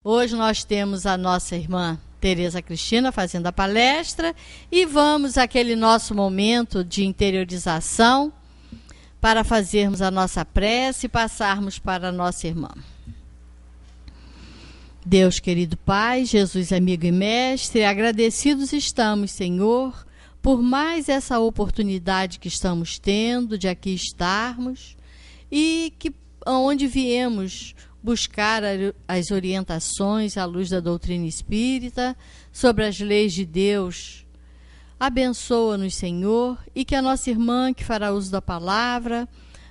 Hoje nós temos a nossa irmã Tereza Cristina fazendo a palestra e vamos àquele nosso momento de interiorização para fazermos a nossa prece e passarmos para a nossa irmã. Deus querido Pai, Jesus amigo e mestre, agradecidos estamos, Senhor, por mais essa oportunidade que estamos tendo de aqui estarmos e que onde viemos buscar as orientações à luz da doutrina espírita sobre as leis de Deus. Abençoa-nos, Senhor, e que a nossa irmã que fará uso da palavra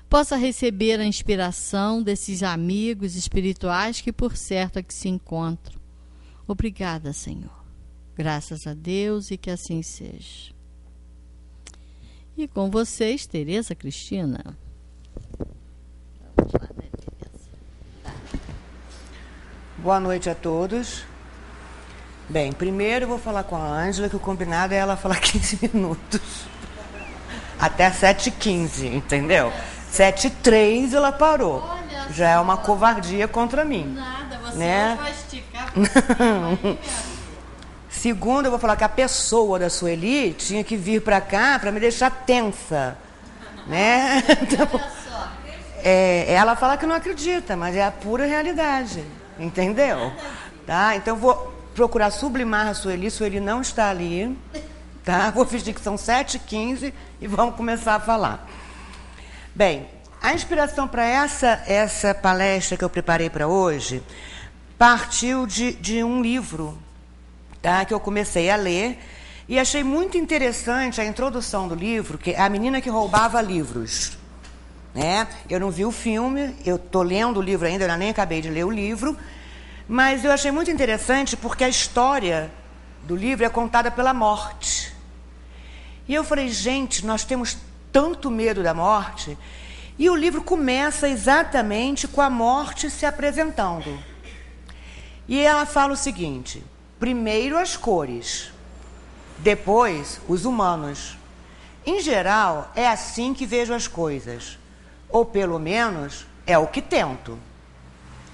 possa receber a inspiração desses amigos espirituais que por certo aqui se encontram. Obrigada, Senhor. Graças a Deus e que assim seja. E com vocês, Tereza Cristina. Vamos lá, né, Tereza? Tá. Boa noite a todos. Bem, primeiro eu vou falar com a Ângela, que o combinado é ela falar 15 minutos. Até 7h15, entendeu? 7h03 ela parou. Olha, já é uma covardia contra mim. Nada, você né? vai esticar. Segundo, eu vou falar que a pessoa da Sueli tinha que vir para cá para me deixar tensa. Né? Então, ela fala que não acredita, mas é a pura realidade. Entendeu? Tá? Então, vou procurar sublimar a Sueli. Sueli não está ali. Tá? Vou fingir que são 7h15 e vamos começar a falar. Bem, a inspiração para essa palestra que eu preparei para hoje partiu de um livro, tá, que eu comecei a ler e achei muito interessante a introdução do livro, que é A Menina que Roubava Livros. Né? Eu não vi o filme, eu estou lendo o livro ainda, eu nem acabei de ler o livro, mas eu achei muito interessante porque a história do livro é contada pela morte. E eu falei, gente, nós temos tanto medo da morte, e o livro começa exatamente com a morte se apresentando. E ela fala o seguinte: primeiro as cores, depois os humanos. Em geral, é assim que vejo as coisas, ou pelo menos é o que tento.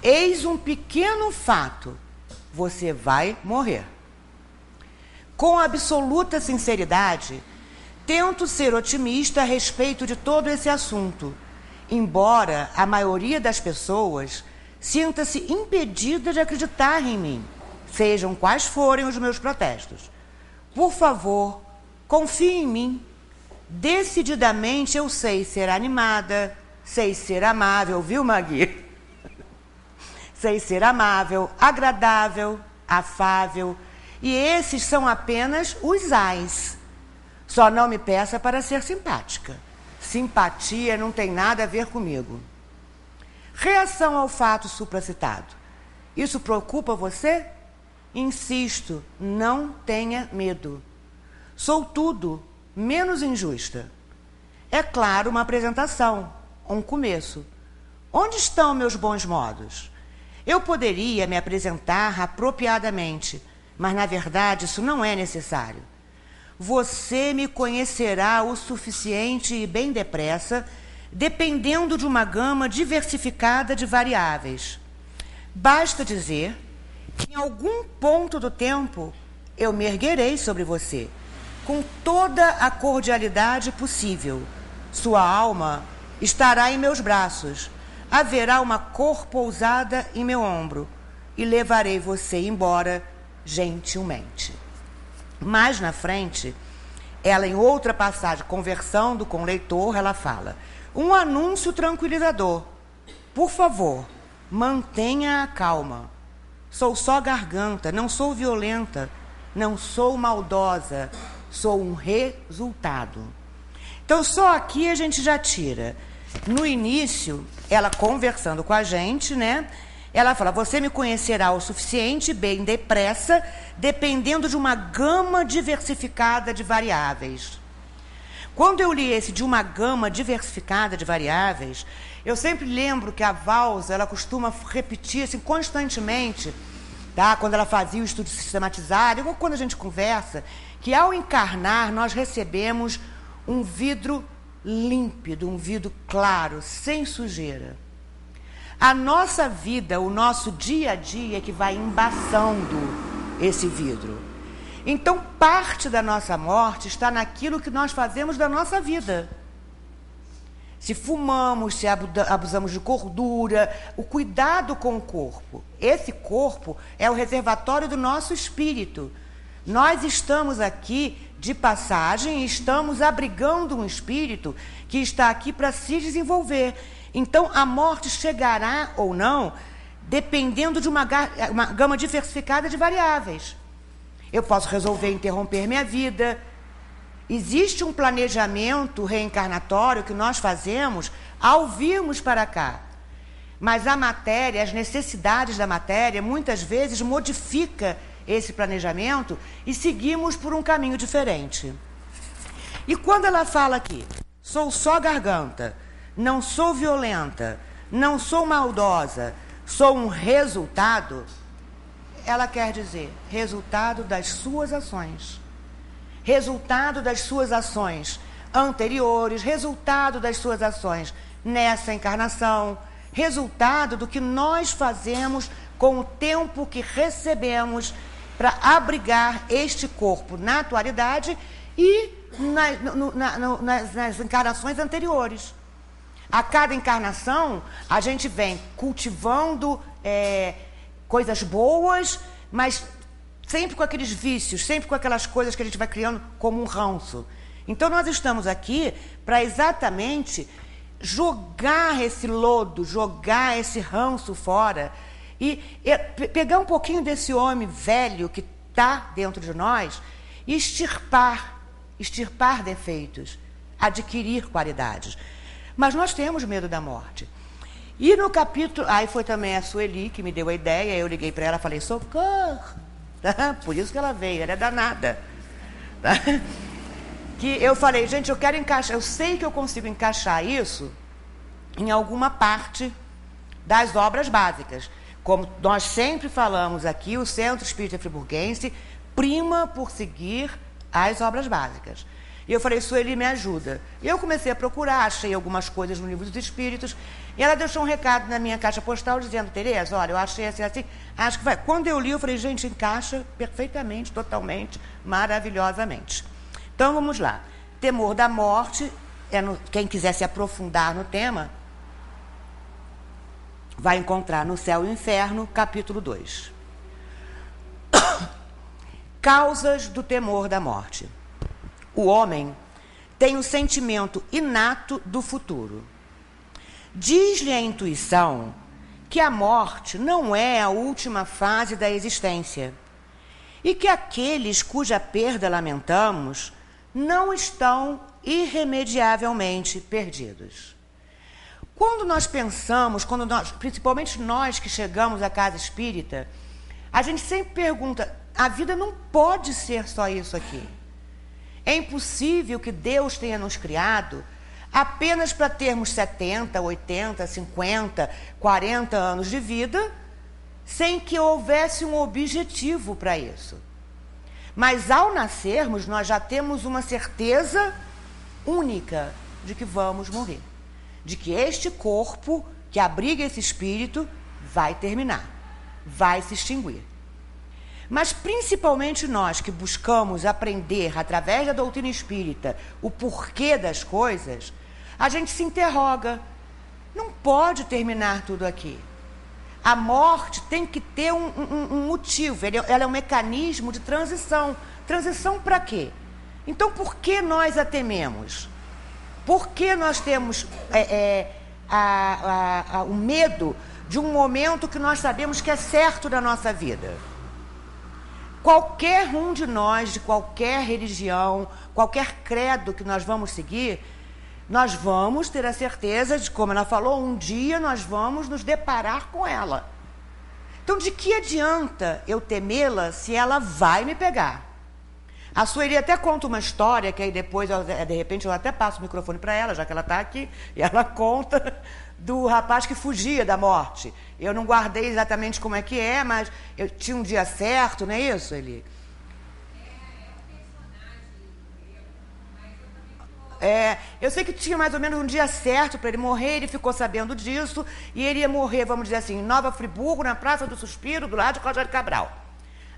Eis um pequeno fato: você vai morrer. Com absoluta sinceridade, tento ser otimista a respeito de todo esse assunto, embora a maioria das pessoas sinta-se impedida de acreditar em mim, sejam quais forem os meus protestos. Por favor, confie em mim. Decididamente eu sei ser animada, sei ser amável, viu, Magui? Sei ser amável, agradável, afável, e esses são apenas os ais. Só não me peça para ser simpática. Simpatia não tem nada a ver comigo. Reação ao fato supracitado. Isso preocupa você? Insisto, não tenha medo. Sou tudo menos injusta. É claro, uma apresentação, um começo. Onde estão meus bons modos? Eu poderia me apresentar apropriadamente, mas na verdade isso não é necessário. Você me conhecerá o suficiente e bem depressa, dependendo de uma gama diversificada de variáveis. Basta dizer que em algum ponto do tempo eu me erguerei sobre você, com toda a cordialidade possível. Sua alma estará em meus braços, haverá uma cor pousada em meu ombro e levarei você embora gentilmente. Mais na frente, ela, em outra passagem, conversando com o leitor, ela fala: um anúncio tranquilizador. Por favor, mantenha a calma. Sou só garganta, não sou violenta, não sou maldosa, sou um resultado. Então, só aqui a gente já tira. No início, ela conversando com a gente, né? Ela fala: você me conhecerá o suficiente, bem depressa, dependendo de uma gama diversificada de variáveis. Quando eu li esse de uma gama diversificada de variáveis, eu sempre lembro que a Valsa, ela costuma repetir assim, constantemente, tá? Quando ela fazia o estudo sistematizado, ou quando a gente conversa, que ao encarnar nós recebemos um vidro límpido, um vidro claro, sem sujeira. A nossa vida, o nosso dia a dia é que vai embaçando esse vidro. Então, parte da nossa morte está naquilo que nós fazemos da nossa vida. Se fumamos, se abusamos de gordura, o cuidado com o corpo. Esse corpo é o reservatório do nosso espírito. Nós estamos aqui de passagem e estamos abrigando um espírito que está aqui para se desenvolver. Então, a morte chegará ou não, dependendo de uma gama diversificada de variáveis. Eu posso resolver interromper minha vida. Existe um planejamento reencarnatório que nós fazemos ao virmos para cá. Mas a matéria, as necessidades da matéria, muitas vezes modifica esse planejamento e seguimos por um caminho diferente. E quando ela fala aqui, sou só garganta, não sou violenta, não sou maldosa, sou um resultado, ela quer dizer resultado das suas ações. Resultado das suas ações anteriores, resultado das suas ações nessa encarnação, resultado do que nós fazemos com o tempo que recebemos para abrigar este corpo na atualidade e nas encarnações anteriores. A cada encarnação, a gente vem cultivando coisas boas, mas sempre com aqueles vícios, sempre com aquelas coisas que a gente vai criando como um ranço. Então, nós estamos aqui para exatamente jogar esse lodo, jogar esse ranço fora e pegar um pouquinho desse homem velho que está dentro de nós e extirpar defeitos, adquirir qualidades. Mas nós temos medo da morte. E no capítulo... Aí foi também a Sueli que me deu a ideia, eu liguei para ela e falei, socorro! Por isso que ela veio, ela é danada. Que eu falei, gente, eu quero encaixar, eu sei que eu consigo encaixar isso em alguma parte das obras básicas. Como nós sempre falamos aqui, o Centro Espírita Friburguense prima por seguir as obras básicas. E eu falei, Sueli, me ajuda. E eu comecei a procurar, achei algumas coisas no Livro dos Espíritos, e ela deixou um recado na minha caixa postal dizendo, Tereza, olha, eu achei assim, acho que vai. Quando eu li, eu falei, gente, encaixa perfeitamente, totalmente, maravilhosamente. Então, vamos lá. Temor da morte, quem quiser se aprofundar no tema, vai encontrar no Céu e Inferno, capítulo 2. Causas do temor da morte. O homem tem o sentimento inato do futuro. Diz-lhe a intuição que a morte não é a última fase da existência e que aqueles cuja perda lamentamos não estão irremediavelmente perdidos. Quando nós pensamos, principalmente nós que chegamos à casa espírita, a gente sempre pergunta, a vida não pode ser só isso aqui. É impossível que Deus tenha nos criado apenas para termos 70, 80, 50, 40 anos de vida, sem que houvesse um objetivo para isso. Mas ao nascermos, nós já temos uma certeza única de que vamos morrer. De que este corpo que abriga esse espírito vai terminar, vai se extinguir. Mas principalmente nós que buscamos aprender através da doutrina espírita o porquê das coisas, a gente se interroga, não pode terminar tudo aqui. A morte tem que ter um motivo, ela é um mecanismo de transição. Transição para quê? Então, por que nós a tememos? Por que nós temos o medo de um momento que nós sabemos que é certo da nossa vida? Qualquer um de nós, de qualquer religião, qualquer credo que nós vamos seguir, nós vamos ter a certeza de, como ela falou, um dia nós vamos nos deparar com ela. Então, de que adianta eu temê-la se ela vai me pegar? A Sueli até conta uma história, que aí depois, de repente, eu até passo o microfone para ela, já que ela está aqui, e ela conta do rapaz que fugia da morte. Eu não guardei exatamente como é que é, mas eu tinha um dia certo, não é isso, Eli? eu sei que tinha mais ou menos um dia certo para ele morrer, ele ficou sabendo disso, e ele ia morrer, vamos dizer assim, em Nova Friburgo, na Praça do Suspiro, do lado de Rogério Cabral.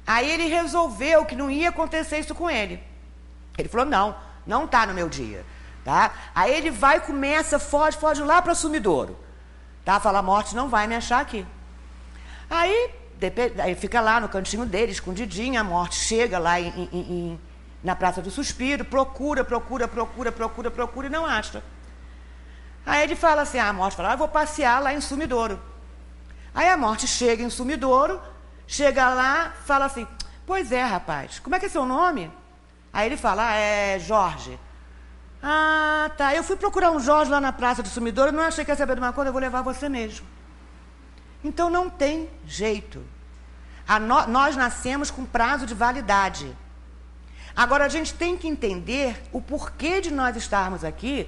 Aí ele resolveu que não ia acontecer isso com ele. Ele falou, não está no meu dia. Tá? Aí ele vai e começa, foge lá para Sumidouro. Tá? Fala, a morte não vai me achar aqui. Aí fica lá no cantinho dele, escondidinho, a morte chega lá na Praça do Suspiro, procura e não acha. Aí ele fala assim, a morte fala, eu vou passear lá em Sumidouro. Aí a morte chega em Sumidouro, chega lá, fala assim, pois é, rapaz, como é que é seu nome? Aí ele fala, é Jorge. Ah, tá, eu fui procurar um Jorge lá na Praça do Sumidouro, não achei que ia saber de uma coisa, eu vou levar você mesmo. Então não tem jeito. Nós nascemos com prazo de validade. Agora a gente tem que entender o porquê de nós estarmos aqui,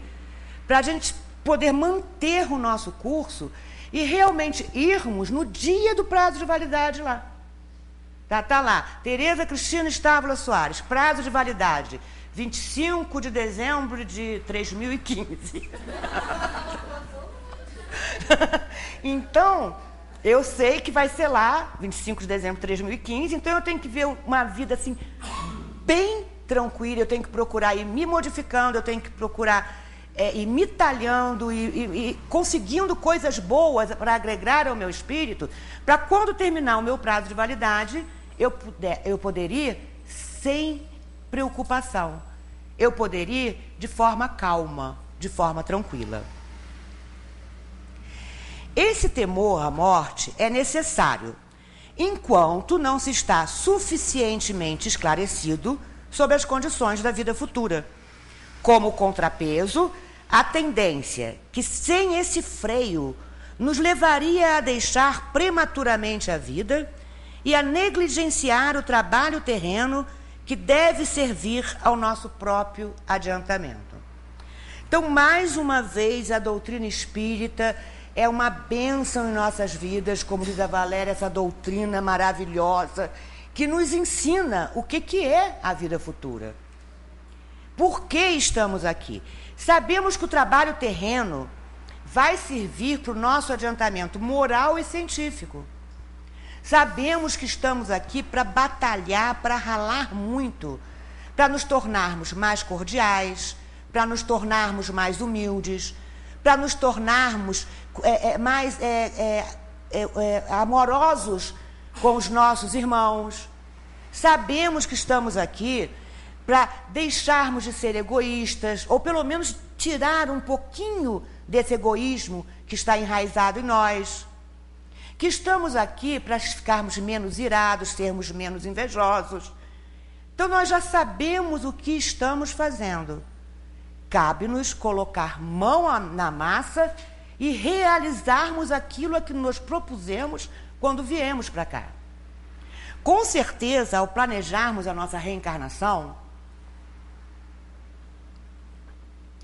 para a gente poder manter o nosso curso e realmente irmos no dia do prazo de validade lá. Tá lá, Tereza Cristina Estávola Soares, prazo de validade, 25 de dezembro de 2015. Então, eu sei que vai ser lá, 25 de dezembro de 2015, então eu tenho que ver uma vida assim, bem tranquila, eu tenho que procurar ir me modificando, eu tenho que procurar ir me talhando e conseguindo coisas boas para agregar ao meu espírito, para quando terminar o meu prazo de validade, eu poder ir sem preocupação. Eu poder ir de forma calma, de forma tranquila. Esse temor à morte é necessário, enquanto não se está suficientemente esclarecido sobre as condições da vida futura. Como contrapeso, a tendência que, sem esse freio, nos levaria a deixar prematuramente a vida e a negligenciar o trabalho terreno que deve servir ao nosso próprio adiantamento. Então, mais uma vez, a doutrina espírita é uma bênção em nossas vidas, como diz a Valéria, essa doutrina maravilhosa, que nos ensina o que é a vida futura. Por que estamos aqui? Sabemos que o trabalho terreno vai servir para o nosso adiantamento moral e científico. Sabemos que estamos aqui para batalhar, para ralar muito, para nos tornarmos mais cordiais, para nos tornarmos mais humildes, para nos tornarmos mais amorosos com os nossos irmãos. Sabemos que estamos aqui para deixarmos de ser egoístas, ou pelo menos tirar um pouquinho desse egoísmo que está enraizado em nós. Que estamos aqui para ficarmos menos irados, sermos menos invejosos. Então, nós já sabemos o que estamos fazendo. Cabe-nos colocar mão na massa e realizarmos aquilo a que nos propusemos quando viemos para cá. Com certeza, ao planejarmos a nossa reencarnação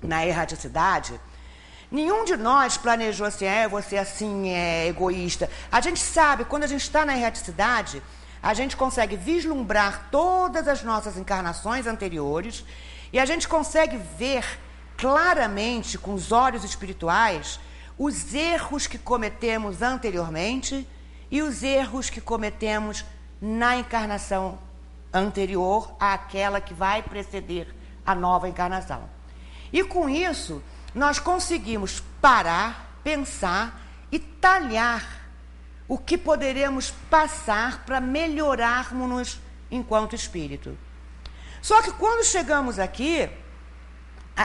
na erraticidade, nenhum de nós planejou assim, você assim é egoísta. A gente sabe, quando a gente está na erraticidade, a gente consegue vislumbrar todas as nossas encarnações anteriores e a gente consegue ver claramente, com os olhos espirituais, os erros que cometemos anteriormente e os erros que cometemos na encarnação anterior àquela que vai preceder a nova encarnação. E com isso, nós conseguimos parar, pensar e talhar o que poderemos passar para melhorarmos-nos enquanto espírito. Só que quando chegamos aqui,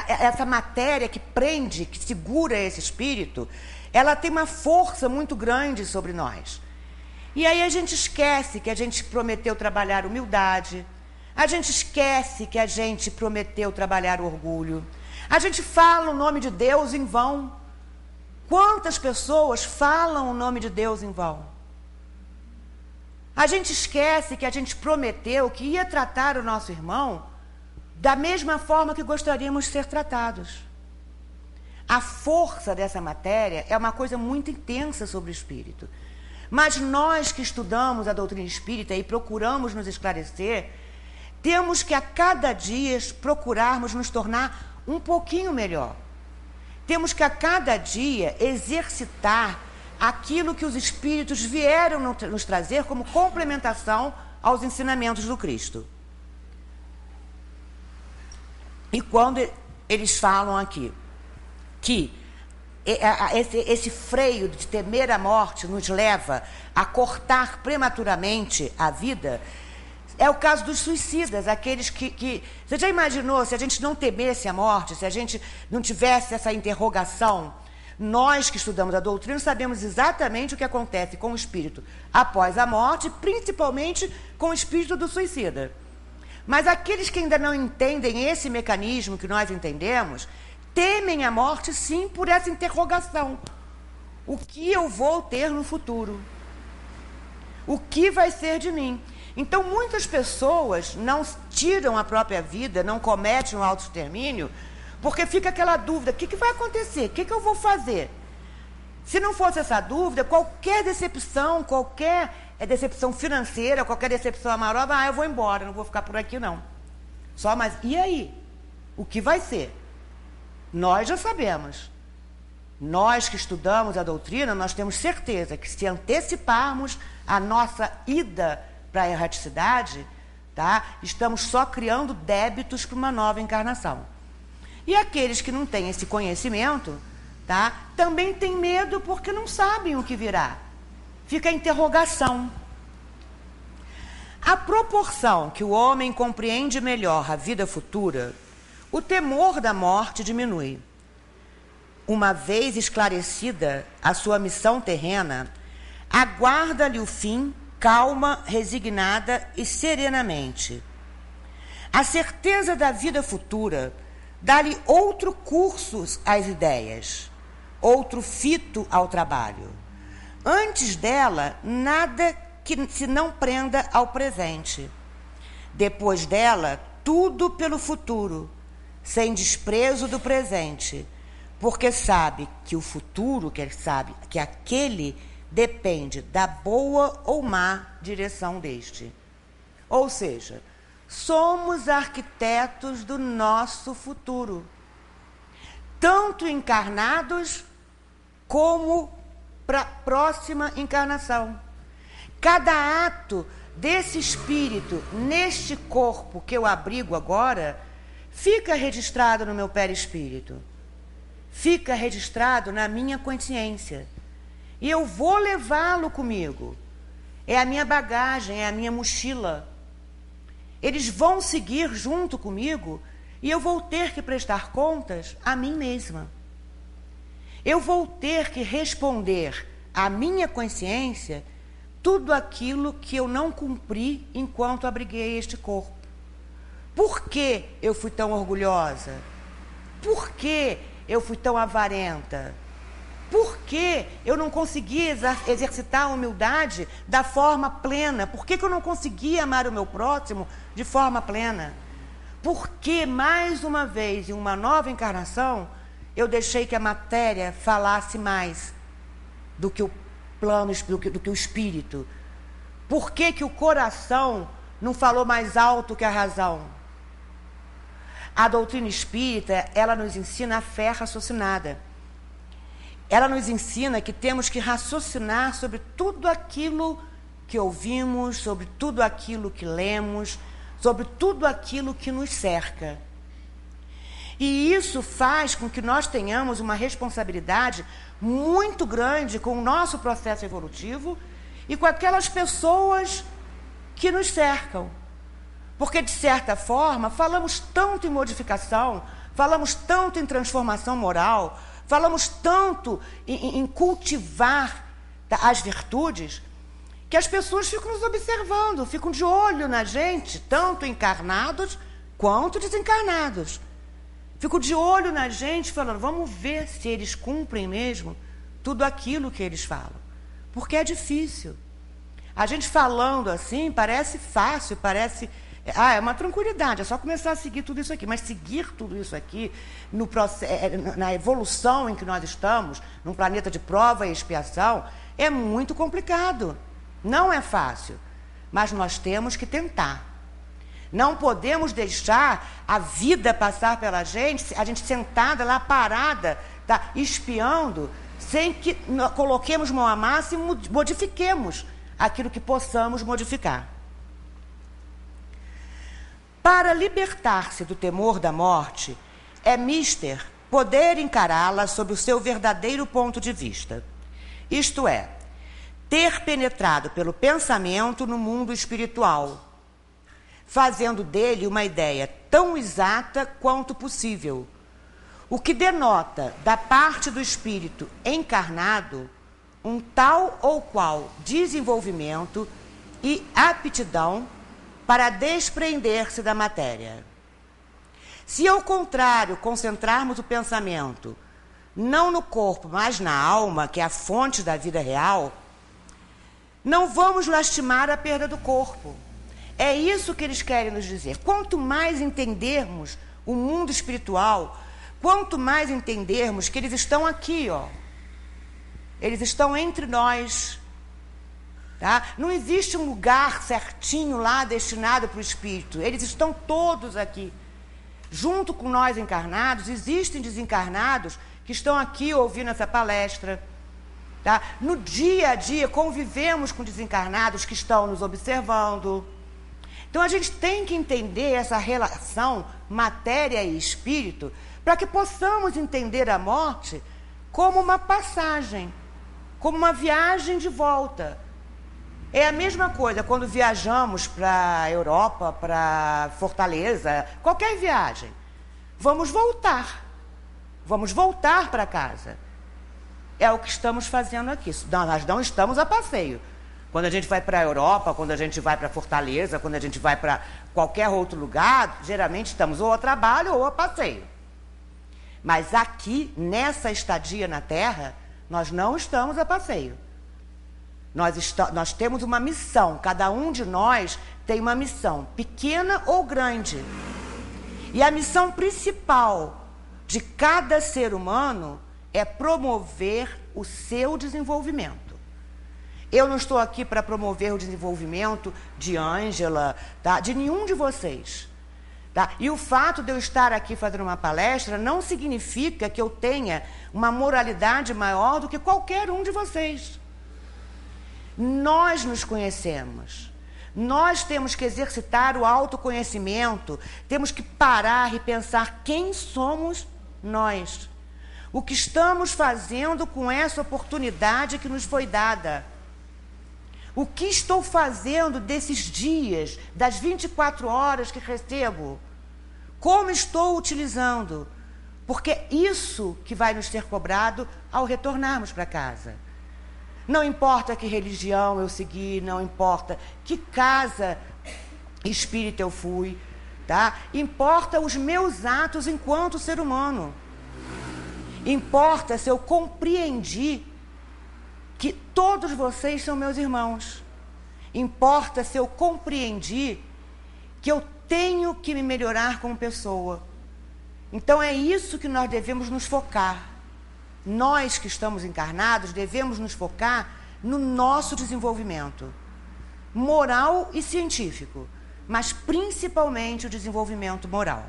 essa matéria que prende, que segura esse espírito, ela tem uma força muito grande sobre nós. E aí a gente esquece que a gente prometeu trabalhar humildade, a gente esquece que a gente prometeu trabalhar orgulho, a gente fala o nome de Deus em vão. Quantas pessoas falam o nome de Deus em vão? A gente esquece que a gente prometeu que ia tratar o nosso irmão da mesma forma que gostaríamos de ser tratados. A força dessa matéria é uma coisa muito intensa sobre o espírito. Mas nós que estudamos a doutrina espírita e procuramos nos esclarecer, temos que a cada dia procurarmos nos tornar um pouquinho melhor. Temos que a cada dia exercitar aquilo que os Espíritos vieram nos trazer como complementação aos ensinamentos do Cristo. E quando eles falam aqui que esse freio de temer a morte nos leva a cortar prematuramente a vida, é o caso dos suicidas, aqueles que... Você já imaginou se a gente não temesse a morte, se a gente não tivesse essa interrogação? Nós que estudamos a doutrina sabemos exatamente o que acontece com o espírito após a morte, principalmente com o espírito do suicida. Mas aqueles que ainda não entendem esse mecanismo que nós entendemos, temem a morte sim por essa interrogação. O que eu vou ter no futuro? O que vai ser de mim? Então, muitas pessoas não tiram a própria vida, não cometem um autoextermínio, porque fica aquela dúvida, o que vai acontecer? O que eu vou fazer? Se não fosse essa dúvida, qualquer decepção financeira, qualquer decepção amorosa, eu vou embora, não vou ficar por aqui não. Mas e aí? O que vai ser? Nós já sabemos. Nós que estudamos a doutrina, nós temos certeza que se anteciparmos a nossa ida para a erraticidade, tá? Estamos só criando débitos para uma nova encarnação. E aqueles que não têm esse conhecimento, tá? Também têm medo porque não sabem o que virá. Fica a interrogação. À proporção que o homem compreende melhor a vida futura, o temor da morte diminui. Uma vez esclarecida a sua missão terrena, aguarda-lhe o fim, calma, resignada e serenamente. A certeza da vida futura dá-lhe outro curso às ideias, outro fito ao trabalho. Antes dela, nada que se não prenda ao presente. Depois dela, tudo pelo futuro, sem desprezo do presente, porque sabe que o futuro, que aquele depende da boa ou má direção deste. Ou seja, somos arquitetos do nosso futuro, tanto encarnados como para a próxima encarnação. Cada ato desse espírito neste corpo que eu abrigo agora fica registrado no meu perispírito, fica registrado na minha consciência. E eu vou levá-lo comigo. É a minha bagagem, é a minha mochila. Eles vão seguir junto comigo e eu vou ter que prestar contas a mim mesma. Eu vou ter que responder à minha consciência tudo aquilo que eu não cumpri enquanto abriguei este corpo. Por que eu fui tão orgulhosa? Por que eu fui tão avarenta? Por que eu não consegui exercitar a humildade da forma plena? Por que eu não consegui amar o meu próximo de forma plena? Por que, mais uma vez, em uma nova encarnação, eu deixei que a matéria falasse mais do que o plano, do que o espírito? Por que o coração não falou mais alto que a razão? A doutrina espírita, ela nos ensina a fé raciocinada. Ela nos ensina que temos que raciocinar sobre tudo aquilo que ouvimos, sobre tudo aquilo que lemos, sobre tudo aquilo que nos cerca. E isso faz com que nós tenhamos uma responsabilidade muito grande com o nosso processo evolutivo e com aquelas pessoas que nos cercam. Porque, de certa forma, falamos tanto em modificação, falamos tanto em transformação moral, falamos tanto em cultivar as virtudes, que as pessoas ficam nos observando, ficam de olho na gente, tanto encarnados quanto desencarnados. Ficam de olho na gente, falando, vamos ver se eles cumprem mesmo tudo aquilo que eles falam. Porque é difícil. A gente falando assim parece fácil, parece... é uma tranquilidade, é só começar a seguir tudo isso aqui. Mas seguir tudo isso aqui no processo, na evolução em que nós estamos, num planeta de prova e expiação, é muito complicado. Não é fácil. Mas nós temos que tentar. Não podemos deixar a vida passar pela gente, a gente sentada lá, parada, tá, espiando, sem que coloquemos mão à massa e modifiquemos aquilo que possamos modificar. Para libertar-se do temor da morte, é mister poder encará-la sob o seu verdadeiro ponto de vista. Isto é, ter penetrado pelo pensamento no mundo espiritual, fazendo dele uma ideia tão exata quanto possível, o que denota, da parte do espírito encarnado, um tal ou qual desenvolvimento e aptidão para desprender-se da matéria. Se, ao contrário, concentrarmos o pensamento não no corpo, mas na alma, que é a fonte da vida real, não vamos lastimar a perda do corpo. É isso que eles querem nos dizer. Quanto mais entendermos o mundo espiritual, quanto mais entendermos que eles estão aqui, ó. Eles estão entre nós. Tá? Não existe um lugar certinho lá destinado para o espírito. Eles estão todos aqui. Junto com nós encarnados, existem desencarnados que estão aqui ouvindo essa palestra. Tá? No dia a dia, convivemos com desencarnados que estão nos observando. Então, a gente tem que entender essa relação matéria e espírito para que possamos entender a morte como uma passagem, como uma viagem de volta. É a mesma coisa quando viajamos para a Europa, para Fortaleza, qualquer viagem. Vamos voltar para casa. É o que estamos fazendo aqui. Nós não estamos a passeio. Quando a gente vai para a Europa, quando a gente vai para Fortaleza, quando a gente vai para qualquer outro lugar, geralmente estamos ou a trabalho ou a passeio. Mas aqui, nessa estadia na Terra, nós não estamos a passeio. Nós temos uma missão, cada um de nós tem uma missão, pequena ou grande. E a missão principal de cada ser humano é promover o seu desenvolvimento. Eu não estou aqui para promover o desenvolvimento de Ângela, tá? De nenhum de vocês. Tá? E o fato de eu estar aqui fazendo uma palestra não significa que eu tenha uma moralidade maior do que qualquer um de vocês. Nós nos conhecemos. Nós temos que exercitar o autoconhecimento. Temos que parar e pensar quem somos nós. O que estamos fazendo com essa oportunidade que nos foi dada. O que estou fazendo desses dias, das 24 horas que recebo? Como estou utilizando? Porque é isso que vai nos ser cobrado ao retornarmos para casa. Não importa que religião eu segui, não importa que casa espírita eu fui, tá? Importa os meus atos enquanto ser humano. Importa se eu compreendi que todos vocês são meus irmãos. Importa se eu compreendi que eu tenho que me melhorar como pessoa. Então é isso que nós devemos nos focar. Nós que estamos encarnados devemos nos focar no nosso desenvolvimento moral e científico, mas principalmente o desenvolvimento moral.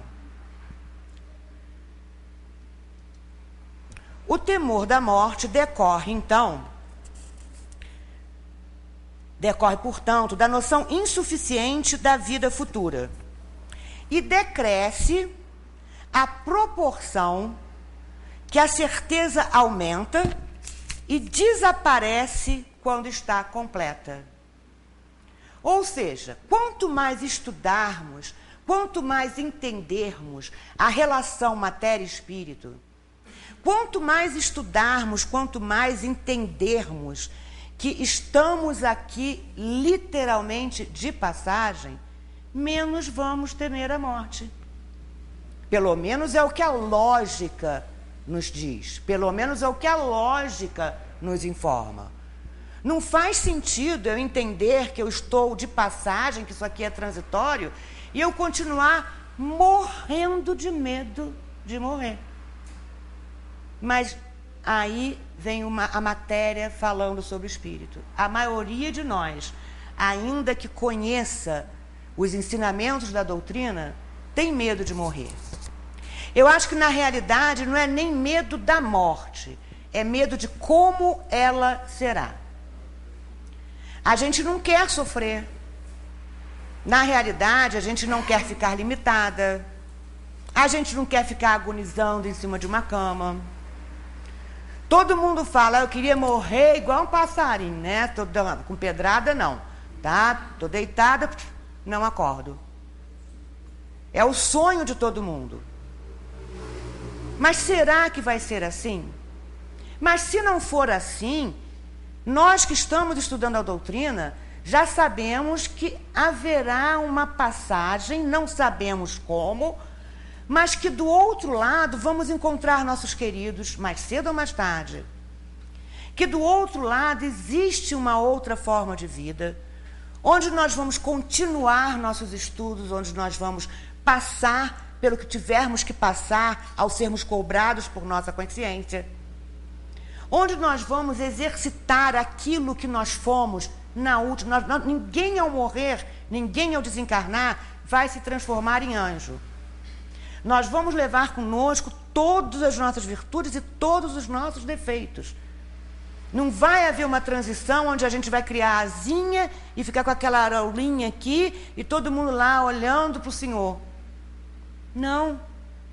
O temor da morte decorre, portanto, da noção insuficiente da vida futura e decresce à proporção que a certeza aumenta e desaparece quando está completa. Ou seja, quanto mais estudarmos, quanto mais entendermos a relação matéria-espírito, quanto mais estudarmos, quanto mais entendermos que estamos aqui literalmente de passagem, menos vamos temer a morte. Pelo menos é o que a lógica nos diz. Pelo menos é o que a lógica nos informa. Não faz sentido eu entender que eu estou de passagem, que isso aqui é transitório, e eu continuar morrendo de medo de morrer. Mas aí vem a matéria falando sobre o espírito. A maioria de nós, ainda que conheça os ensinamentos da doutrina, têm medo de morrer. Eu acho que, na realidade, não é nem medo da morte, é medo de como ela será. A gente não quer sofrer. Na realidade, a gente não quer ficar limitada. A gente não quer ficar agonizando em cima de uma cama. Todo mundo fala, eu queria morrer igual um passarinho, né? Com pedrada, não. Tá? Tô deitada, não acordo. É o sonho de todo mundo. Mas será que vai ser assim? Mas se não for assim, nós que estamos estudando a doutrina, já sabemos que haverá uma passagem, não sabemos como, mas que do outro lado vamos encontrar nossos queridos, mais cedo ou mais tarde. Que do outro lado existe uma outra forma de vida, onde nós vamos continuar nossos estudos, onde nós vamos passar pelo que tivermos que passar ao sermos cobrados por nossa consciência, onde nós vamos exercitar aquilo que nós fomos na última. Ninguém ao morrer, ninguém ao desencarnar vai se transformar em anjo. Nós vamos levar conosco todas as nossas virtudes e todos os nossos defeitos. Não vai haver uma transição onde a gente vai criar asinha e ficar com aquela aulinha aqui e todo mundo lá olhando para o Senhor. Não,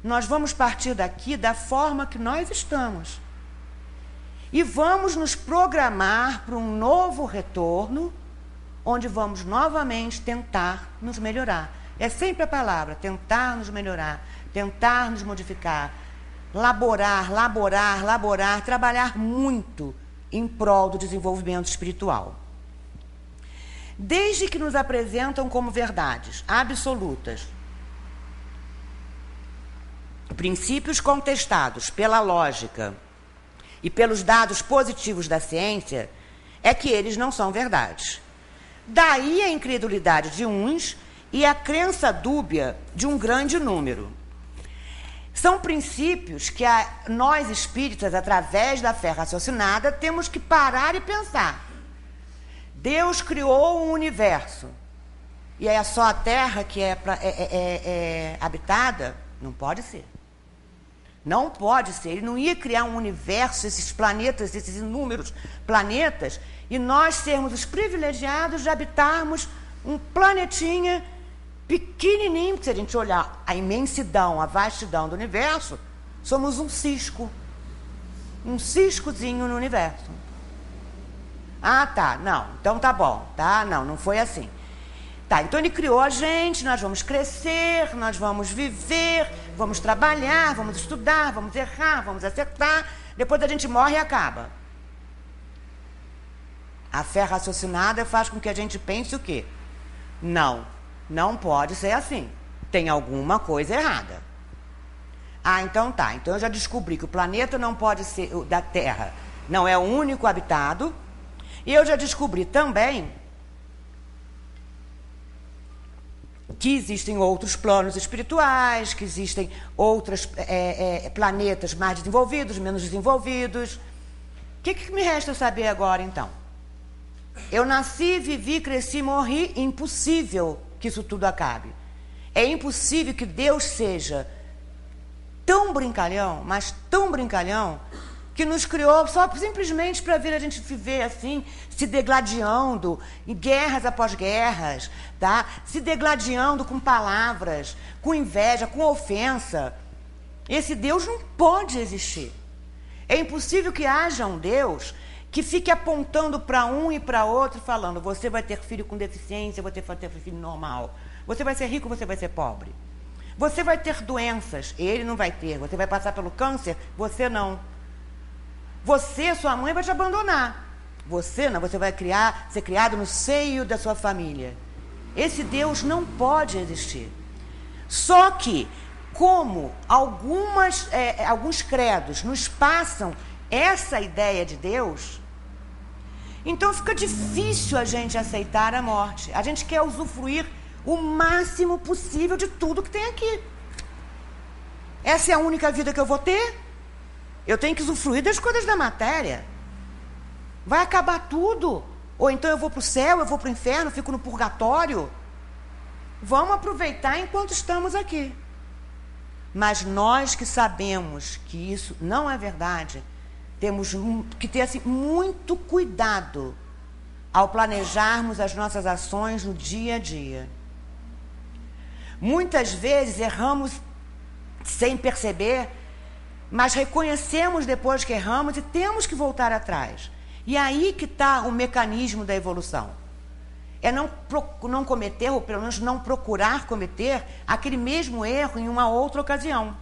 nós vamos partir daqui da forma que nós estamos. E vamos nos programar para um novo retorno, onde vamos novamente tentar nos melhorar. É sempre a palavra, tentar nos melhorar, tentar nos modificar, laborar, trabalhar muito em prol do desenvolvimento espiritual. Desde que nos apresentam como verdades absolutas, princípios contestados pela lógica e pelos dados positivos da ciência, é que eles não são verdades. Daí a incredulidade de uns e a crença dúbia de um grande número. São princípios que nós espíritas, através da fé raciocinada, temos que parar e pensar. Deus criou um universo e é só a Terra que é habitada? Não pode ser. Não pode ser. Ele não ia criar um universo, esses planetas, esses inúmeros planetas, e nós sermos os privilegiados de habitarmos um planetinha pequenininho, que se a gente olhar a imensidão, a vastidão do universo, somos um cisco. Um ciscozinho no universo. Ah, tá, não, então tá bom, tá? Não foi assim. Tá, então ele criou a gente, nós vamos crescer, nós vamos viver, vamos trabalhar, vamos estudar, vamos errar, vamos acertar, depois a gente morre e acaba. A fé raciocinada faz com que a gente pense o quê? Não pode ser assim. Tem alguma coisa errada. Ah, então tá. Então eu já descobri que o planeta não pode ser, da Terra, não é o único habitado. E eu já descobri também que existem outros planos espirituais, que existem outros planetas mais desenvolvidos, menos desenvolvidos. O que me resta saber agora, então? Eu nasci, vivi, cresci, morri. Impossível que isso tudo acabe. É impossível que Deus seja tão brincalhão, mas tão brincalhão, que nos criou só simplesmente para ver a gente viver assim, se degladiando em guerras após guerras, tá? Se degladiando com palavras, com inveja, com ofensa. Esse Deus não pode existir. É impossível que haja um Deus que fique apontando para um e para outro, falando: você vai ter filho com deficiência, você vai ter filho normal, você vai ser rico, você vai ser pobre, você vai ter doenças, ele não vai ter, você vai passar pelo câncer, você não. Você, sua mãe, vai te abandonar. Você não, você vai ser criado no seio da sua família. Esse Deus não pode existir. Só que, como alguns credos nos passam essa ideia de Deus, então fica difícil a gente aceitar a morte. A gente quer usufruir o máximo possível de tudo que tem aqui. Essa é a única vida que eu vou ter? Eu tenho que usufruir das coisas da matéria. Vai acabar tudo. Ou então eu vou para o céu, eu vou para o inferno, fico no purgatório. vamos aproveitar enquanto estamos aqui. Mas nós que sabemos que isso não é verdade, temos que ter assim, muito cuidado ao planejarmos as nossas ações no dia a dia. Muitas vezes erramos sem perceber, mas reconhecemos depois que erramos e temos que voltar atrás. E aí que está o mecanismo da evolução. É não cometer, ou pelo menos não procurar cometer, aquele mesmo erro em uma outra ocasião.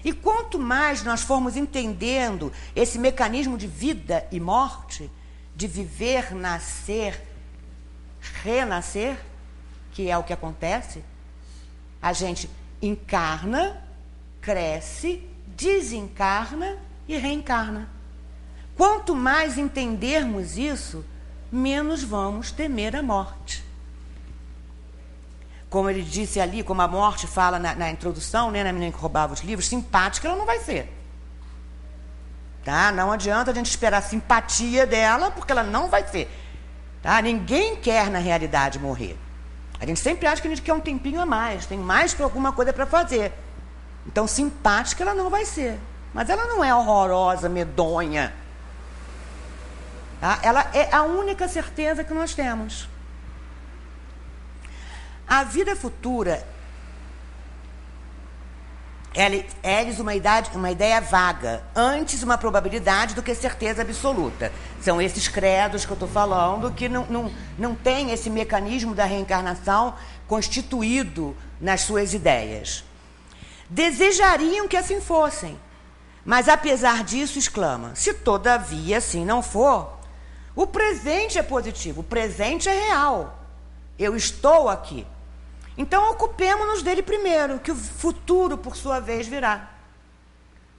E quanto mais nós formos entendendo esse mecanismo de vida e morte, de viver, nascer, renascer, que é o que acontece, a gente encarna, cresce, desencarna e reencarna. Quanto mais entendermos isso, menos vamos temer a morte. Como ele disse ali, como a morte fala na introdução, né, na menina que roubava os livros, simpática ela não vai ser. Tá? Não adianta a gente esperar a simpatia dela, porque ela não vai ser. Tá? Ninguém quer, na realidade, morrer. A gente sempre acha que a gente quer um tempinho a mais, tem mais que alguma coisa para fazer. Então, simpática ela não vai ser. Mas ela não é horrorosa, medonha. Tá? Ela é a única certeza que nós temos. A vida futura é uma ideia vaga, antes uma probabilidade do que certeza absoluta. São esses credos que eu estou falando que não tem esse mecanismo da reencarnação constituído nas suas ideias. Desejariam que assim fossem, mas apesar disso exclamam: se todavia assim não for, o presente é positivo, o presente é real, eu estou aqui. Então, ocupemos-nos dele primeiro, que o futuro, por sua vez, virá.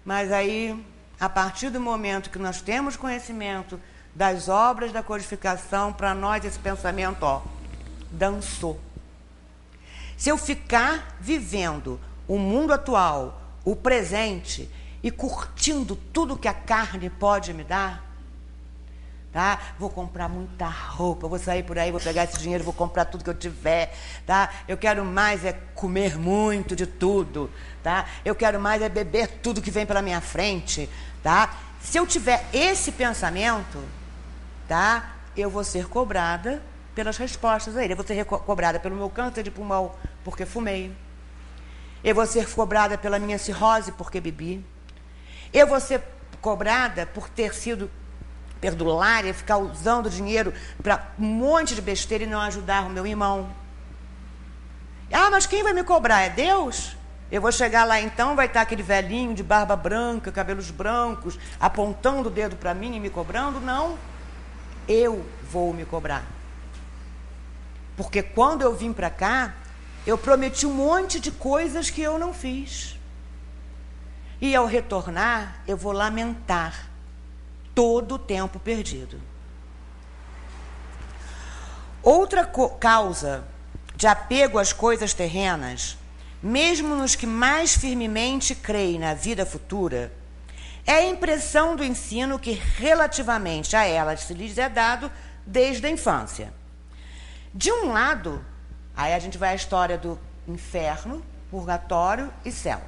Mas aí, a partir do momento que nós temos conhecimento das obras da codificação, para nós esse pensamento, dançou. Se eu ficar vivendo o mundo atual, o presente, e curtindo tudo que a carne pode me dar, tá? Vou comprar muita roupa, vou sair por aí, vou pegar esse dinheiro, vou comprar tudo que eu tiver, tá? Eu quero mais é comer muito de tudo, tá? Eu quero mais é beber tudo que vem pela minha frente, tá? Se eu tiver esse pensamento, tá? Eu vou ser cobrada pelas respostas a ele. Eu vou ser cobrada pelo meu câncer de pulmão, porque fumei. Eu vou ser cobrada pela minha cirrose, porque bebi. Eu vou ser cobrada por ter sido perdulária, ficar usando dinheiro para um monte de besteira e não ajudar o meu irmão. Ah, mas quem vai me cobrar? É Deus? Eu vou chegar lá então, vai estar aquele velhinho de barba branca, cabelos brancos, apontando o dedo para mim e me cobrando? Não. Eu vou me cobrar. Porque quando eu vim para cá, eu prometi um monte de coisas que eu não fiz. E ao retornar, eu vou lamentar todo o tempo perdido. Outra causa de apego às coisas terrenas, mesmo nos que mais firmemente creem na vida futura, é a impressão do ensino que relativamente a elas se lhes é dado desde a infância. De um lado, aí a gente vai à história do inferno, purgatório e céu.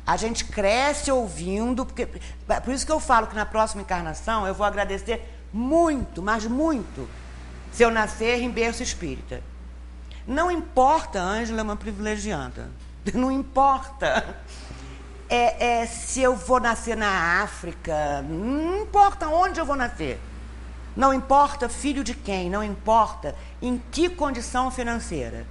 A gente cresce ouvindo, por isso que eu falo que na próxima encarnação eu vou agradecer muito, mas muito, se eu nascer em berço espírita. Não importa, Ângela é uma privilegiada, não importa se eu vou nascer na África, não importa onde eu vou nascer, não importa filho de quem, não importa em que condição financeira.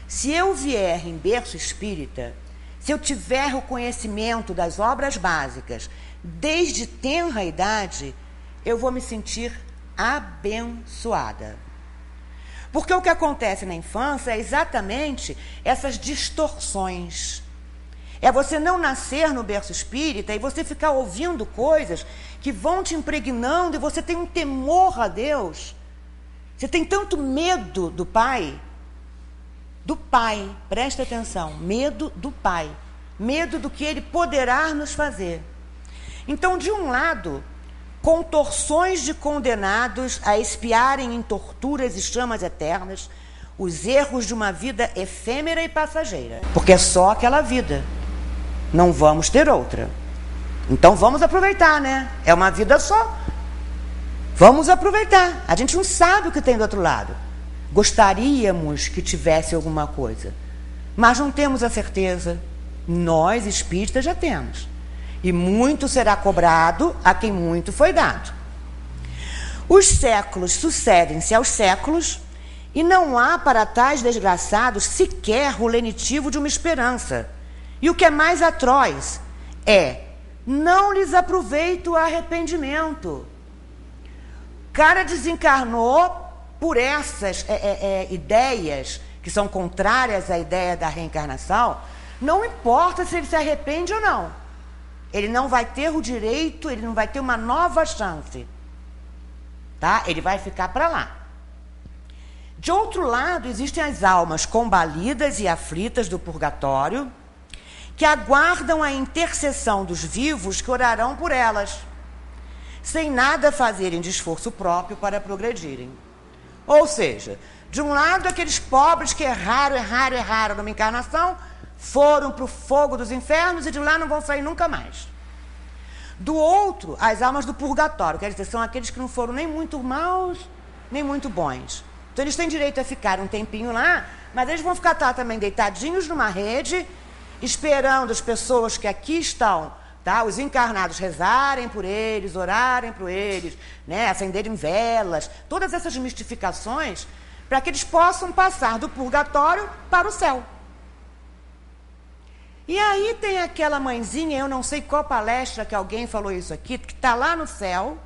Se eu vier em berço espírita, se eu tiver o conhecimento das obras básicas desde tenra idade, eu vou me sentir abençoada. Porque o que acontece na infância é exatamente essas distorções. É você não nascer no berço espírita e você ficar ouvindo coisas que vão te impregnando e você tem um temor a Deus. Você tem tanto medo do Pai. Do Pai, presta atenção, medo do Pai, medo do que Ele poderá nos fazer. Então, de um lado, contorções de condenados a expiarem em torturas e chamas eternas, os erros de uma vida efêmera e passageira. Porque é só aquela vida. Não vamos ter outra. Então vamos aproveitar, né? É uma vida só. Vamos aproveitar. A gente não sabe o que tem do outro lado. Gostaríamos que tivesse alguma coisa, mas não temos a certeza. Nós, espíritas, já temos. E muito será cobrado a quem muito foi dado. Os séculos sucedem-se aos séculos e não há para tais desgraçados sequer o lenitivo de uma esperança. E o que é mais atroz é: não lhes aproveita o arrependimento. O cara desencarnou por essas ideias que são contrárias à ideia da reencarnação. Não importa se ele se arrepende ou não. Ele não vai ter o direito, ele não vai ter uma nova chance. Tá? Ele vai ficar para lá. De outro lado, existem as almas combalidas e aflitas do purgatório, que aguardam a intercessão dos vivos que orarão por elas, sem nada fazerem de esforço próprio para progredirem. Ou seja, de um lado, aqueles pobres que erraram numa encarnação, foram para o fogo dos infernos e de lá não vão sair nunca mais. Do outro, as almas do purgatório, quer dizer, são aqueles que não foram nem muito maus, nem muito bons. Então eles têm direito a ficar um tempinho lá, mas eles vão ficar também deitadinhos numa rede, esperando as pessoas que aqui estão, tá? Os encarnados rezarem por eles, orarem por eles, né? Acenderem velas, todas essas mistificações, para que eles possam passar do purgatório para o céu. E aí tem aquela mãezinha, eu não sei qual palestra que alguém falou isso aqui, que está lá no céu,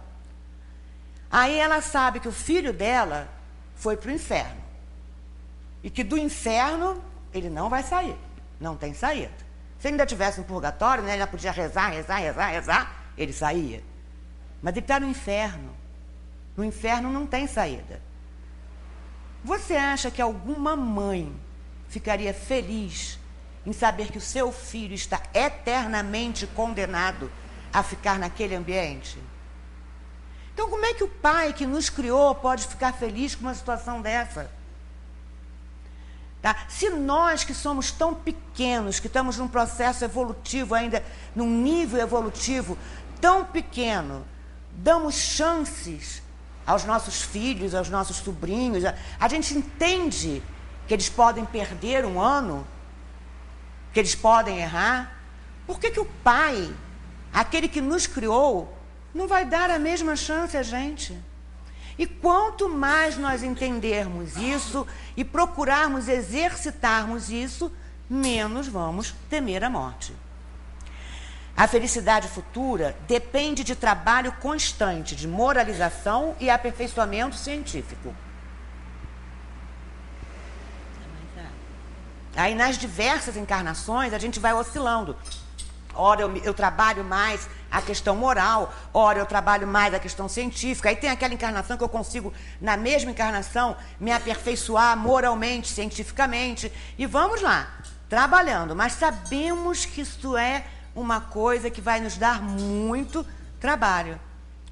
aí ela sabe que o filho dela foi para o inferno. E que do inferno ele não vai sair. Não tem saída. Se ele ainda estivesse no purgatório, né, ele ainda podia rezar, ele saía. Mas ele está no inferno. No inferno não tem saída. Você acha que alguma mãe ficaria feliz em saber que o seu filho está eternamente condenado a ficar naquele ambiente? Então, como é que o pai que nos criou pode ficar feliz com uma situação dessa? Tá? Se nós que somos tão pequenos, que estamos num processo evolutivo ainda, num nível evolutivo tão pequeno, damos chances aos nossos filhos, aos nossos sobrinhos, a gente entende que eles podem perder um ano, que eles podem errar. Por que o pai, aquele que nos criou, não vai dar a mesma chance a gente? E quanto mais nós entendermos isso e procurarmos exercitarmos isso, menos vamos temer a morte. A felicidade futura depende de trabalho constante, de moralização e aperfeiçoamento científico. Aí nas diversas encarnações a gente vai oscilando. Ora eu trabalho mais a questão moral, ora eu trabalho mais a questão científica. Aí tem aquela encarnação que eu consigo, na mesma encarnação, me aperfeiçoar moralmente, cientificamente. E vamos lá, trabalhando. Mas sabemos que isso é uma coisa que vai nos dar muito trabalho.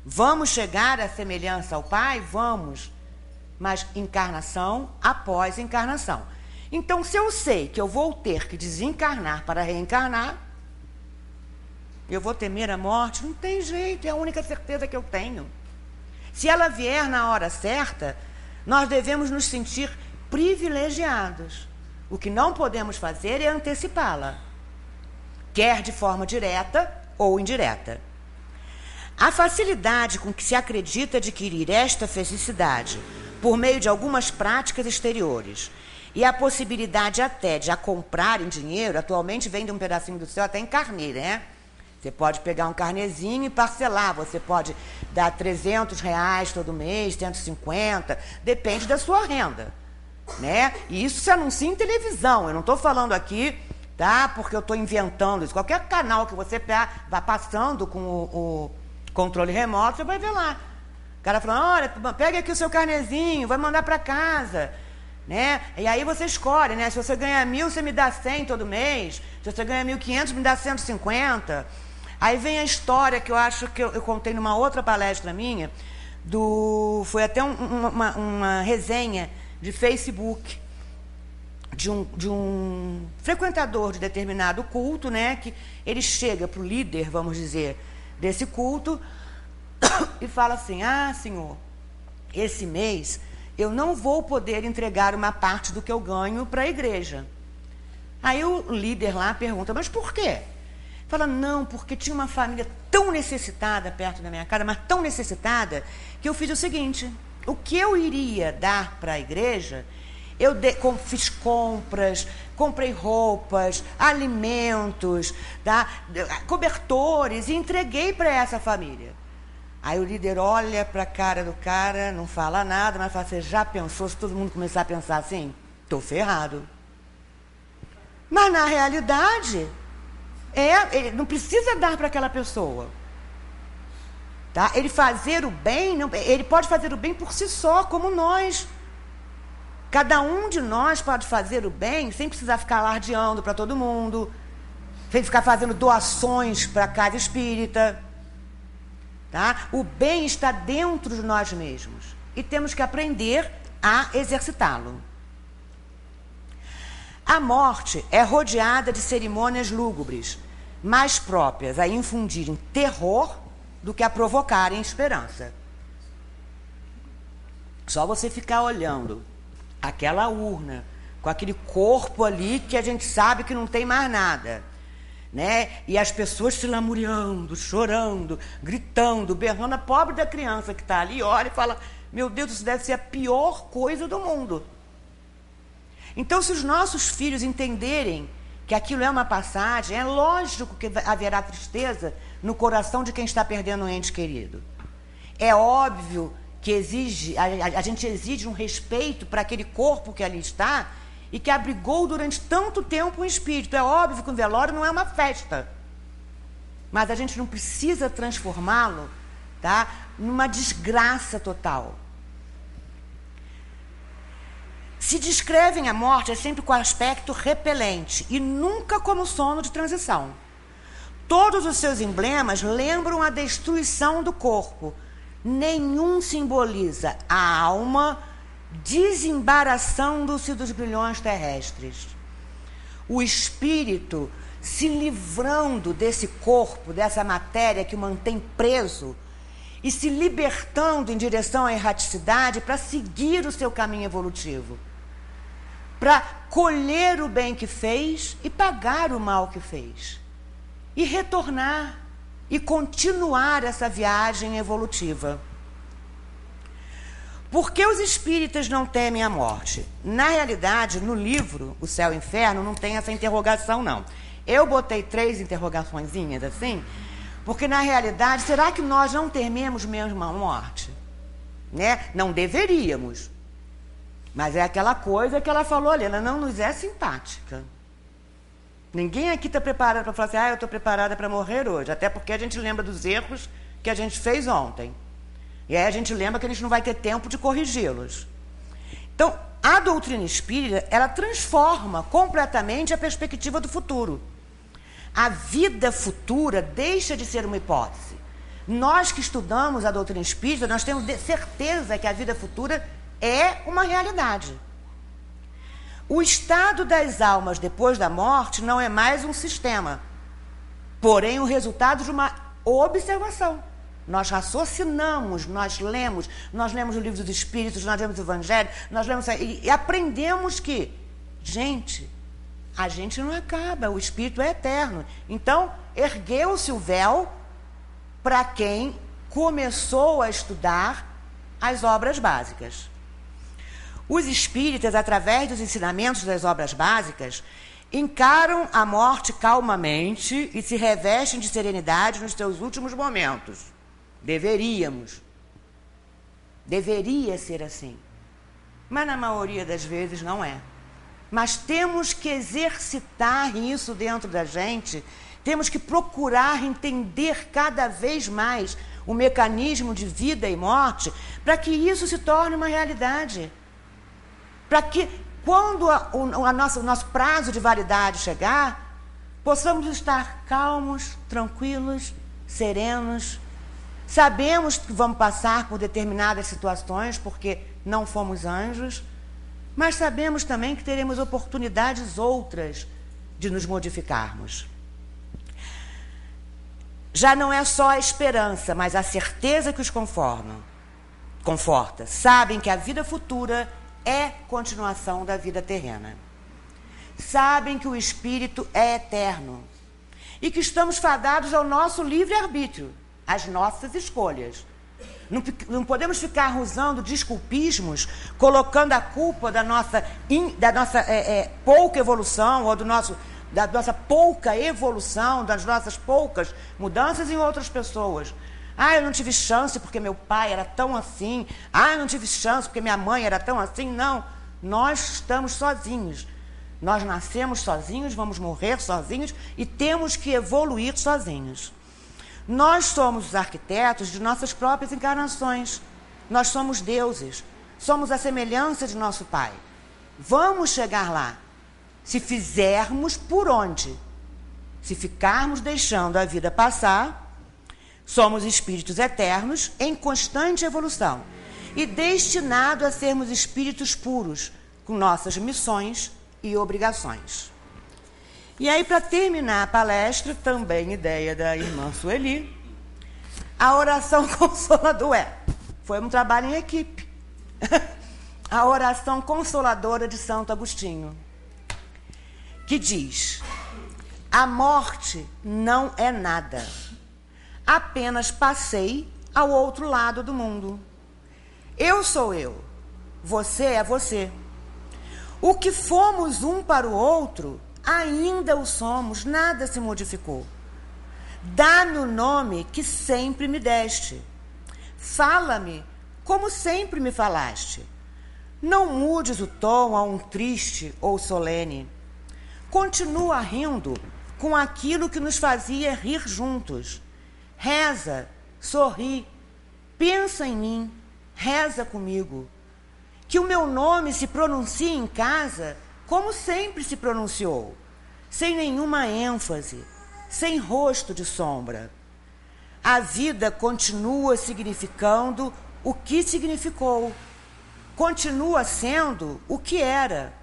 Vamos chegar à semelhança ao Pai? Vamos. Mas encarnação após encarnação. Então, se eu sei que eu vou ter que desencarnar para reencarnar, eu vou temer a morte? Não tem jeito, é a única certeza que eu tenho. Se ela vier na hora certa, nós devemos nos sentir privilegiados. O que não podemos fazer é antecipá-la, quer de forma direta ou indireta. A facilidade com que se acredita adquirir esta felicidade por meio de algumas práticas exteriores e a possibilidade até de a comprar em dinheiro, atualmente vende um pedacinho do céu até em carnê, né? Você pode pegar um carnezinho e parcelar, você pode dar R$300 todo mês, 150, depende da sua renda, né? E isso se anuncia em televisão, eu não estou falando aqui, tá? Porque eu estou inventando isso. Qualquer canal que você vá passando com o controle remoto, você vai ver lá. O cara falando, olha, pega aqui o seu carnezinho, vai mandar para casa, né? E aí você escolhe, né? Se você ganha 1.000, você me dá 100 todo mês. Se você ganha 1.500, me dá 150. Aí vem a história que eu acho que eu contei numa outra palestra minha, foi até uma resenha de Facebook, de um frequentador de determinado culto, né, que ele chega para o líder, vamos dizer, desse culto e fala assim: ah, senhor, esse mês eu não vou poder entregar uma parte do que eu ganho para a igreja. Aí o líder lá pergunta: mas por quê? Fala: não, porque tinha uma família tão necessitada perto da minha casa, mas tão necessitada, que eu fiz o seguinte: o que eu iria dar para a igreja, eu fiz compras, comprei roupas, alimentos, tá, cobertores, e entreguei para essa família. Aí o líder olha para a cara do cara, não fala nada, mas fala: você já pensou, se todo mundo começar a pensar assim? Estou ferrado. Mas na realidade, ele não precisa dar para aquela pessoa. Tá? Ele fazer o bem, ele pode fazer o bem por si só, como nós. Cada um de nós pode fazer o bem sem precisar ficar alardeando para todo mundo, sem ficar fazendo doações para a casa espírita. Tá? O bem está dentro de nós mesmos e temos que aprender a exercitá-lo. A morte é rodeada de cerimônias lúgubres, mais próprias a infundirem terror do que a provocarem esperança. Só você ficar olhando aquela urna, com aquele corpo ali que a gente sabe que não tem mais nada, né? E as pessoas se lamuriando, chorando, gritando, berrando. A pobre da criança que está ali olha e fala: meu Deus, isso deve ser a pior coisa do mundo. Então, se os nossos filhos entenderem que aquilo é uma passagem, é lógico que haverá tristeza no coração de quem está perdendo um ente querido. É óbvio que a gente exige um respeito para aquele corpo que ali está e que abrigou durante tanto tempo um espírito. É óbvio que um velório não é uma festa, mas a gente não precisa transformá-lo, tá, numa desgraça total. Se descrevem a morte sempre com aspecto repelente e nunca como sono de transição. Todos os seus emblemas lembram a destruição do corpo. Nenhum simboliza a alma desembaraçando-se dos grilhões terrestres. O espírito se livrando desse corpo, dessa matéria que o mantém preso, e se libertando em direção à erraticidade para seguir o seu caminho evolutivo, para colher o bem que fez e pagar o mal que fez, e retornar e continuar essa viagem evolutiva. Por que os espíritas não temem a morte? Na realidade, no livro O Céu e o Inferno, não tem essa interrogação, não. Eu botei 3 interrogaçõezinhas assim, porque na realidade, será que nós não tememos mesmo a morte? Né? Não deveríamos. Mas é aquela coisa que ela falou ali, ela não nos é simpática. Ninguém aqui está preparado para falar assim: eu estou preparada para morrer hoje. Até porque a gente lembra dos erros que a gente fez ontem. E aí a gente lembra que a gente não vai ter tempo de corrigi-los. Então, a doutrina espírita, ela transforma completamente a perspectiva do futuro. A vida futura deixa de ser uma hipótese. Nós que estudamos a doutrina espírita, nós temos certeza que a vida futura é uma realidade. O estado das almas depois da morte não é mais um sistema, porém o resultado de uma observação. Nós raciocinamos, nós lemos o livro dos Espíritos, nós lemos o Evangelho, nós lemos e aprendemos que, gente, a gente não acaba, o Espírito é eterno. Então, ergueu-se o véu para quem começou a estudar as obras básicas. Os espíritas, através dos ensinamentos das obras básicas, encaram a morte calmamente e se revestem de serenidade nos seus últimos momentos. Deveríamos. Deveria ser assim. Mas na maioria das vezes não é. Mas temos que exercitar isso dentro da gente, temos que procurar entender cada vez mais o mecanismo de vida e morte para que isso se torne uma realidade. Para que, quando o nosso prazo de validade chegar, possamos estar calmos, tranquilos, serenos. Sabemos que vamos passar por determinadas situações, porque não fomos anjos, mas sabemos também que teremos oportunidades outras de nos modificarmos. Já não é só a esperança, mas a certeza que os conforta. Sabem que a vida futura é continuação da vida terrena. Sabem que o espírito é eterno e que estamos fadados ao nosso livre-arbítrio, às nossas escolhas. Não podemos ficar usando desculpismos, colocando a culpa da nossa pouca evolução ou da nossa pouca evolução, das nossas poucas mudanças em outras pessoas. Ah, eu não tive chance porque meu pai era tão assim. Ah, eu não tive chance porque minha mãe era tão assim. Não, nós estamos sozinhos. Nós nascemos sozinhos, vamos morrer sozinhos e temos que evoluir sozinhos. Nós somos os arquitetos de nossas próprias encarnações. Nós somos deuses. Somos a semelhança de nosso Pai. Vamos chegar lá. Se fizermos por onde? Se ficarmos deixando a vida passar, somos espíritos eternos em constante evolução e destinados a sermos espíritos puros, com nossas missões e obrigações. E aí, para terminar a palestra, também ideia da irmã Sueli, a oração consoladora foi um trabalho em equipe. A oração consoladora de Santo Agostinho, que diz: a morte não é nada, apenas passei ao outro lado do mundo. Eu sou eu, você é você. O que fomos um para o outro, ainda o somos, nada se modificou. Dá-me o nome que sempre me deste. Fala-me como sempre me falaste. Não mudes o tom a um triste ou solene. Continua rindo com aquilo que nos fazia rir juntos. Reza, sorri, pensa em mim, reza comigo. Que o meu nome se pronuncie em casa como sempre se pronunciou, sem nenhuma ênfase, sem rosto de sombra. A vida continua significando o que significou, continua sendo o que era.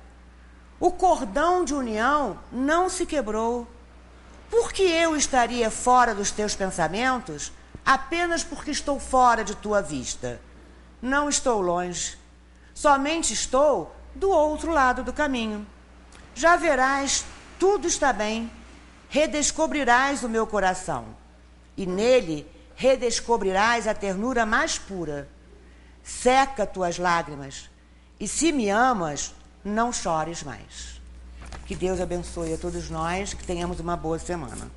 O cordão de união não se quebrou. Por que eu estaria fora dos teus pensamentos apenas porque estou fora de tua vista? Não estou longe, somente estou do outro lado do caminho. Já verás, tudo está bem. Redescobrirás o meu coração, e nele redescobrirás a ternura mais pura. Seca tuas lágrimas, e se me amas, não chores mais. Que Deus abençoe a todos nós, que tenhamos uma boa semana.